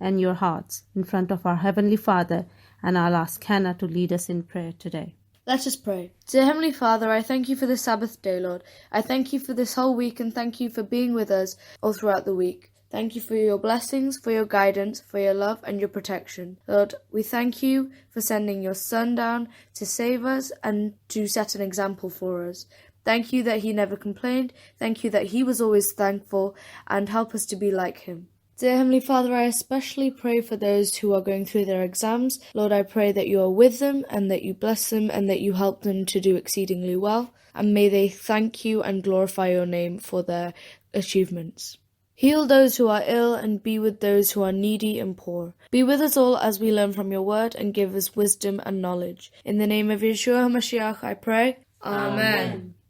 and your hearts in front of our Heavenly Father and I'll ask Hannah to lead us in prayer today. Let us pray. Dear Heavenly Father, I thank you for this Sabbath day, Lord. I thank you for this whole week and thank you for being with us all throughout the week. Thank you for your blessings, for your guidance, for your love and your protection. Lord, we thank you for sending your Son down to save us and to set an example for us. Thank you that he never complained. Thank you that he was always thankful, and help us to be like him. Dear Heavenly Father, I especially pray for those who are going through their exams. Lord, I pray that you are with them and that you bless them and that you help them to do exceedingly well. And may they thank you and glorify your name for their achievements. Heal those who are ill and be with those who are needy and poor. Be with us all as we learn from your word and give us wisdom and knowledge. In the name of Yeshua HaMashiach, I pray. Amen.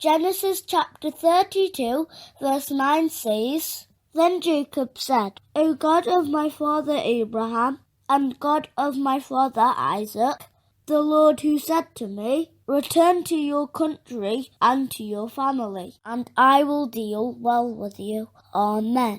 Genesis chapter 32 verse 9 says, Then Jacob said, O God of my father Abraham, and God of my father Isaac, the Lord who said to me, Return to your country and to your family, and I will deal well with you. Amen.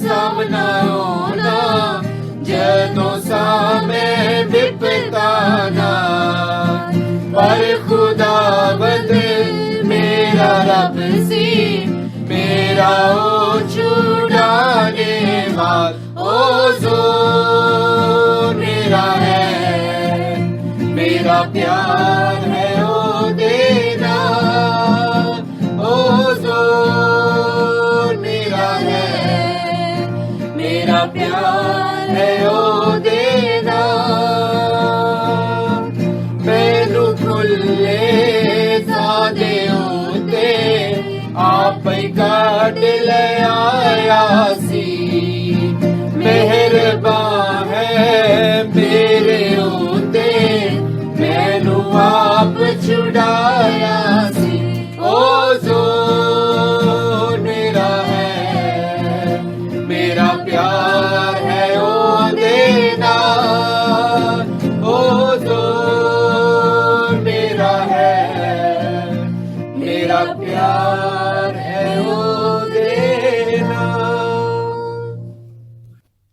ਸਾਹਮਣਾ ਆਉਣਾ ਜਦੋਂ ਸਾਹਮਣੇ ਵਿਪਤਾ ਨਾ ਪਰ ਖੁਦਾਵੰਦ ਮੇਰਾ ਰੱਬ ਸੀ ਮੇਰਾ ਉਹ ਛੁਡਾਣੇ ਵਾਲ ਉਹ ਜ਼ੋਰ ਮੇਰਾ ਹੈ ਮੇਰਾ ਪਿਆਰ ਹੈ ਉਹਦੇ ਨਾਲ ਉਹ ਜ਼ੋਰ ਮੇਰਾ ਹੈ ਮੇਰਾ ਪਿਆਰ ਹੈ ਉਹਦੇ ਨਾਲ ਮੈਨੂੰ ਖੁੱਲੇ ਸਾਦੇ ਉੱਤੇ ਆਪ ਹੀ ਕੱਢ ਲਿਆਇਆ ਸੀ ਮਿਹਰਬਾਨ ਹੈ ਮੇਰੇ ਉੱਤੇ ਮੈਨੂੰ ਆਪ ਛੁਡਾਇਆ ਸੀ ਉਹ ਜ਼ੋਰ ਮੇਰਾ ਹੈ ਮੇਰਾ ਪਿਆਰ ਹੈ ਉਹਦੇ ਨਾਲ ਉਹ ਜ਼ੋਰ ਮੇਰਾ ਹੈ ਮੇਰਾ ਪਿਆਰ ਹੈ ਉਹਦੇ ਨਾਲ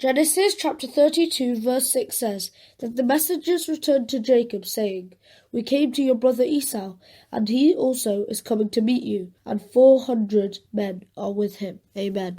Genesis chapter 32 verse 6 says that the messengers returned to Jacob saying, "We came to your brother Esau, and he also is coming to meet you, and 400 men are with him." Amen.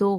2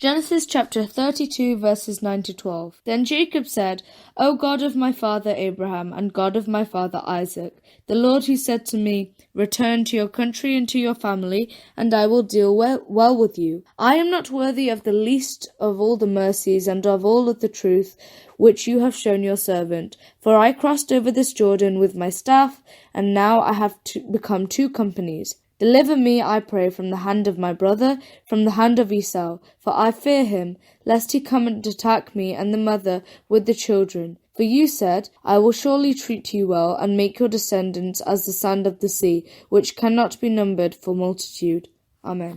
Genesis chapter 32 verses 9 to 12. Then Jacob said, "O God of my father Abraham and God of my father Isaac, the Lord who said to me, 'Return to your country and to your family, and I will deal well with you. I am not worthy of the least of all the mercies and of all of the truth which you have shown your servant. For I crossed over this Jordan with my staff, and now I have become 2 companies. Deliver me, I pray, from the hand of my brother, from the hand of Esau, for I fear him, lest he come and attack me and the mother with the children. For you said, I will surely treat you well, and make your descendants as the sand of the sea, which cannot be numbered for multitude." Amen.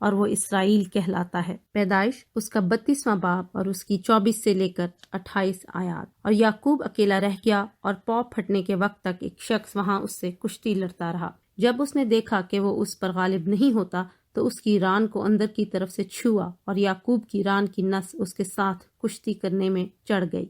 اور وہ اسرائیل کہلاتا ہے۔ پیدائش اس کا 32واں باب اور اس کی 24 سے لے کر 28 آیات۔ اور یعقوب اکیلا رہ گیا اور پاؤں پھٹنے کے وقت تک ایک شخص وہاں اس سے کشتی لڑتا رہا۔ جب اس نے دیکھا کہ وہ اس پر غالب نہیں ہوتا تو اس کی ران کو اندر کی طرف سے چھوا اور یعقوب کی ران کی نس اس کے ساتھ کشتی کرنے میں چڑھ گئی،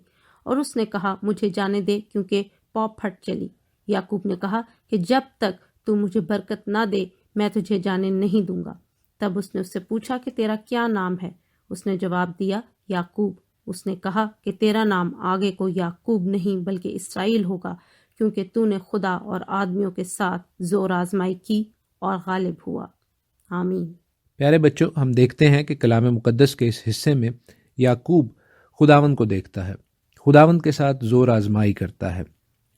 اور اس نے کہا مجھے جانے دے کیونکہ پاؤں پھٹ چلی۔ یعقوب نے کہا کہ جب تک تو مجھے برکت نہ دے میں تجھے جانے نہیں دوں گا۔ تب اس نے اس سے پوچھا کہ تیرا کیا نام ہے؟ اس نے جواب دیا یعقوب۔ اس نے کہا کہ تیرا نام آگے کو یعقوب نہیں بلکہ اسرائیل ہوگا، کیونکہ تو نے خدا اور آدمیوں کے ساتھ زور آزمائی کی اور غالب ہوا۔ آمین۔ پیارے بچوں، ہم دیکھتے ہیں کہ کلام مقدس کے اس حصے میں یعقوب خداوند کو دیکھتا ہے، خداوند کے ساتھ زور آزمائی کرتا ہے،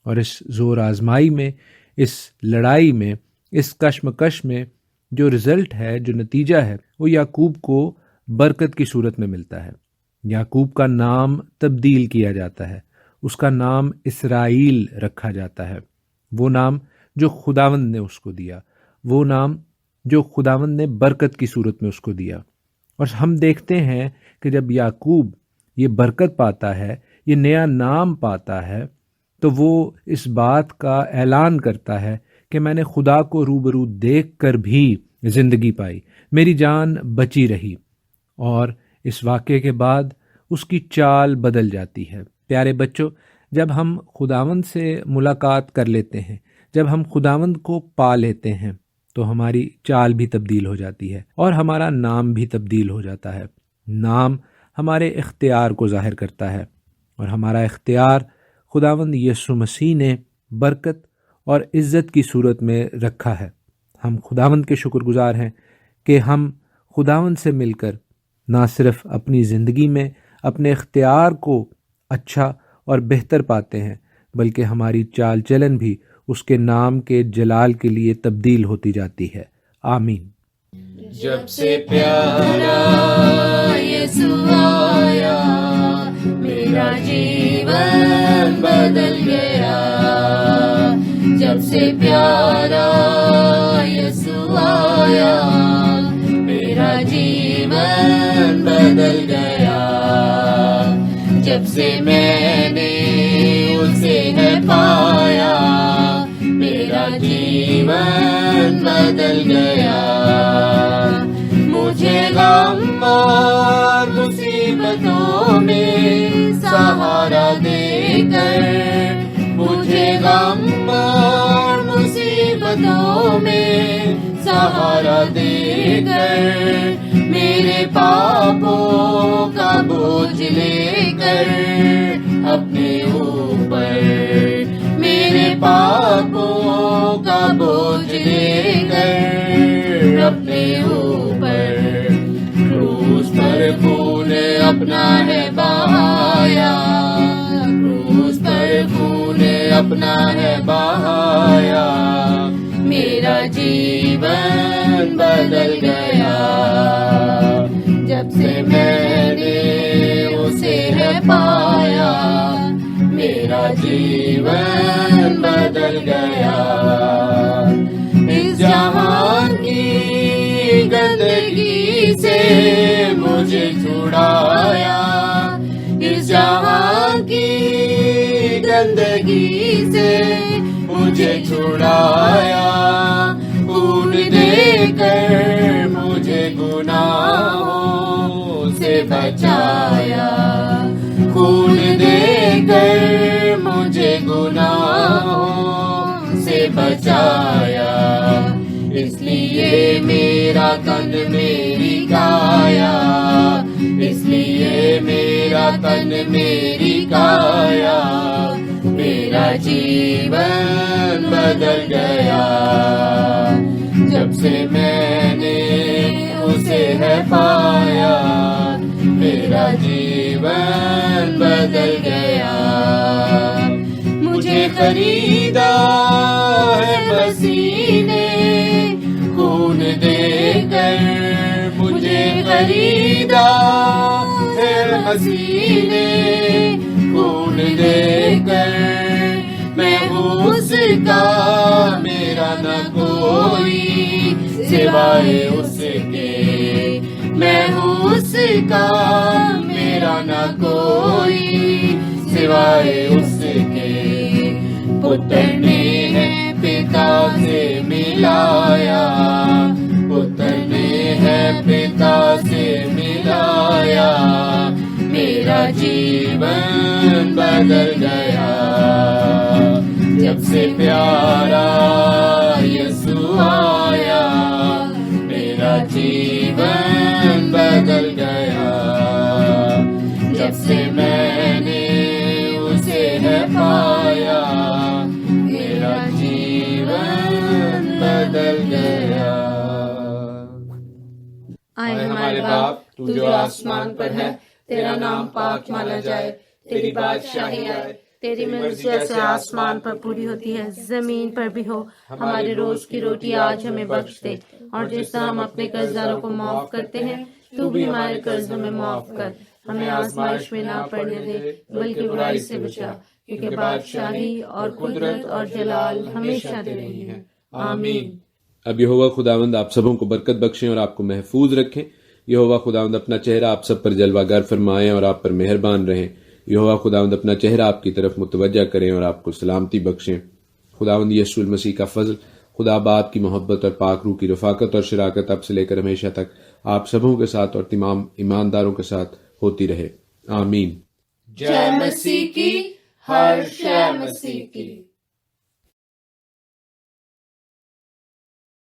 اور اس زور آزمائی میں، اس لڑائی میں، اس کشمکش میں جو رزلٹ ہے، جو نتیجہ ہے، وہ یعقوب کو برکت کی صورت میں ملتا ہے۔ یعقوب کا نام تبدیل کیا جاتا ہے، اس کا نام اسرائیل رکھا جاتا ہے، وہ نام جو خداوند نے اس کو دیا، وہ نام جو خداوند نے برکت کی صورت میں اس کو دیا۔ اور ہم دیکھتے ہیں کہ جب یعقوب یہ برکت پاتا ہے، یہ نیا نام پاتا ہے، تو وہ اس بات کا اعلان کرتا ہے کہ میں نے خدا کو روبرو دیکھ کر بھی زندگی پائی، میری جان بچی رہی۔ اور اس واقعے کے بعد اس کی چال بدل جاتی ہے۔ پیارے بچوں، جب ہم خداوند سے ملاقات کر لیتے ہیں، جب ہم خداوند کو پا لیتے ہیں، تو ہماری چال بھی تبدیل ہو جاتی ہے اور ہمارا نام بھی تبدیل ہو جاتا ہے۔ نام ہمارے اختیار کو ظاہر کرتا ہے، اور ہمارا اختیار خداوند یسوع مسیح نے برکت اور عزت کی صورت میں رکھا ہے۔ ہم خداوند کے شکر گزار ہیں کہ ہم خداوند سے مل کر نہ صرف اپنی زندگی میں اپنے اختیار کو اچھا اور بہتر پاتے ہیں، بلکہ ہماری چال چلن بھی اس کے نام کے جلال کے لیے تبدیل ہوتی جاتی ہے۔ آمین۔ جب سے پیارا یسوع آیا میرا جیون بدل گیا، جب سے پیارا یسوع آیا میرا جیون بدل گیا، جب سے میں نے اسے ہے پایا میرا جیون بدل گیا۔ مجھے غم اور مصیبتوں میں سہارا دے کر، مجھے غم اور مصیبتوں میں سہارا دے کر، میرے پاپوں کا بوجھ لے کر اپنے اوپر، میرے پاپوں کا بوجھ لے کر اپنے اوپر، کروس پر خون اپنا ہے بہایا، کروس پر خون اپنا ہے بہایا، میرا جیون بدل گیا، جب سے میں نے اسے ہے پایا میرا جیون بدل گیا۔ اس جہان کی گندگی سے مجھے چھڑایا، اس جہان کی گندگی سے مجھے چھڑایا، خون دے کر مجھے گناہوں سے بچایا، خون دے کر مجھے گناہوں سے بچایا، اس لیے میرا تن میری کایا، اس لیے میرا تن میری کایا، میرا جیون بدل گیا، جب سے میں نے اسے ہے پایا میرا جیون بدل گیا۔ مجھے خریدا ہے مسیح نے خون دے کر، مجھے خریدا ہے مسیح نے خون دے کر، میں اس کا میرا نہ کوئی سوائے اس کے، میں ہوں اس کا، میرا نہ کوئی سوائے اس کے، پتر نے ہے پتا سے ملایا، پتر نے ہے پتا سے ملایا، میرا جیون بدل گیا، جب سے پیارا یسوع آیا، میرا جیون بدل گیا، جب سے میں نے اسے ہے پایا، میرا جیون بدل گیا۔ آئے ہمارے باپ تو جو آسمان پر ہے، تیرا نام پاک مانا جائے، تیری بادشاہی آئے، تیری مرضی جیسے آسمان پر پوری ہوتی ہے زمین پر بھی ہو۔ ہمارے روز کی روٹی آج ہمیں بخش دے، اور جس طرح ہم اپنے قرض داروں کو معاف کرتے ہیں تو بھی ہمارے قرضوں میں معاف کر، ہمیں آزمائش میں نہ پڑنے دے بلکہ برائی سے بچا، کیونکہ بادشاہی اور قدرت اور جلال ہمیشہ تیری ہے، آمین۔ اب یہوہ خداوند آپ سبوں کو برکت بخشیں اور آپ کو محفوظ رکھیں۔ یہوہ خداوند اپنا چہرہ آپ سب پر جلوہ گر فرمائیں اور آپ پر مہربان رہیں۔ یہوہ خداوند اپنا چہرہ آپ کی طرف متوجہ کریں اور آپ کو سلامتی بخشیں۔ خداوند یسوع المسیح کا فضل، خدا باپ کی محبت اور پاک روح کی رفاقت اور شراکت اب سے لے کر ہمیشہ تک آپ سبوں کے ساتھ اور تمام ایمانداروں کے ساتھ ہوتی رہے، آمین۔ جے مسیح کی، ہر شے مسیح کی۔